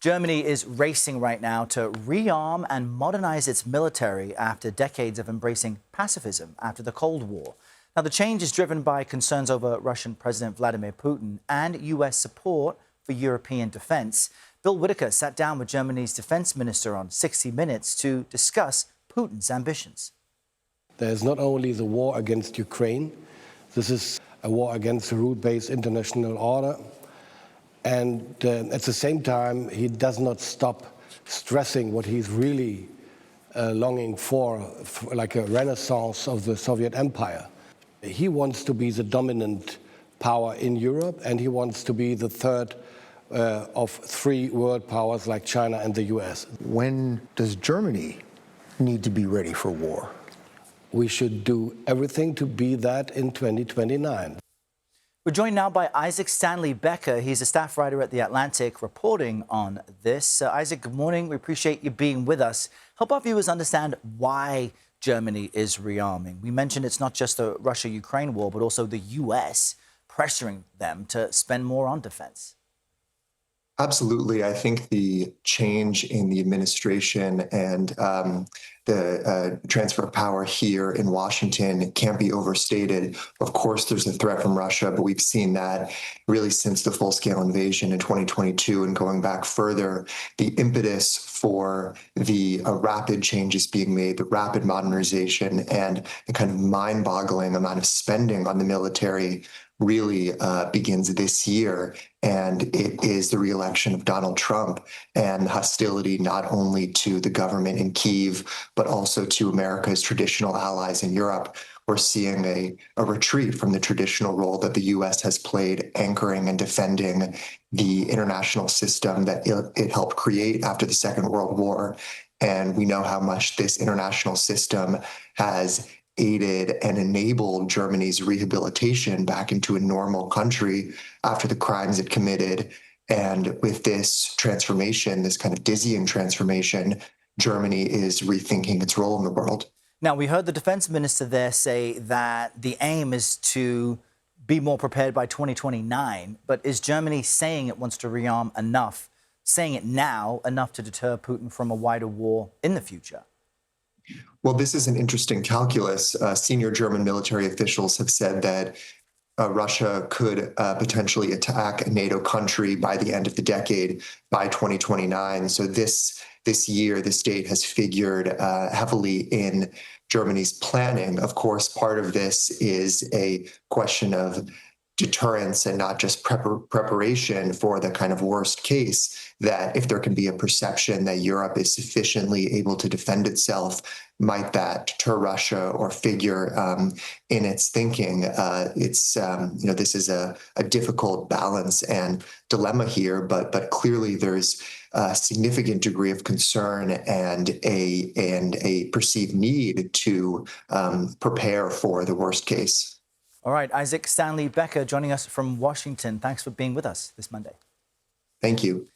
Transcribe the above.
Germany is racing right now to rearm and modernize its military after decades of embracing pacifism after the Cold War. Now, the change is driven by concerns over Russian President Vladimir Putin and U.S. support for European defense. Bill Whitaker sat down with Germany's defense minister on 60 Minutes to discuss Putin's ambitions. There's not only the war against Ukraine, this is a war against the rule-based international order. And at the same time, he does not stop stressing what he's really longing for, like a renaissance of the Soviet Empire. He wants to be the dominant power in Europe, and he wants to be the third of three world powers like China and the US. When does Germany need to be ready for war? We should do everything to be that in 2029. We're joined now by Stanley Becker. He's a staff writer at The Atlantic reporting on this. Isaac, good morning. We appreciate you being with us. Help our viewers understand why Germany is rearming. We mentioned it's not just the Russia-Ukraine war, but also the U.S. pressuring them to spend more on defense. Absolutely. I think the change in the administration and the transfer of power here in Washington can't be overstated. Of course, there's a threat from Russia, but we've seen that really since the full-scale invasion in 2022 and going back further. The impetus for the rapid changes being made, the rapid modernization, and the kind of mind-boggling amount of spending on the military really begins this year, and it is the re-election of Donald Trump and hostility not only to the government in Kyiv, but also to America's traditional allies in Europe. We're seeing a retreat from the traditional role that the U.S. has played anchoring and defending the international system that it helped create after the Second World War. And we know how much this international system has aided and enabled Germany's rehabilitation back into a normal country after the crimes it committed. And with this transformation, this kind of dizzying transformation, Germany is rethinking its role in the world. Now, we heard the defense minister there say that the aim is to be more prepared by 2029. But is Germany saying it wants to rearm enough, saying it now enough to deter Putin from a wider war in the future? Well, this is an interesting calculus. Senior German military officials have said that Russia could potentially attack a NATO country by the end of the decade, by 2029. So this year, the state has figured heavily in Germany's planning. Of course, part of this is a question of deterrence and not just preparation for the kind of worst case, that if there can be a perception that Europe is sufficiently able to defend itself, might that deter Russia or figure in its thinking? This is a difficult balance and dilemma here, but clearly there's a significant degree of concern and a perceived need to prepare for the worst case. All right, Stanley Becker joining us from Washington. Thanks for being with us this Monday. Thank you.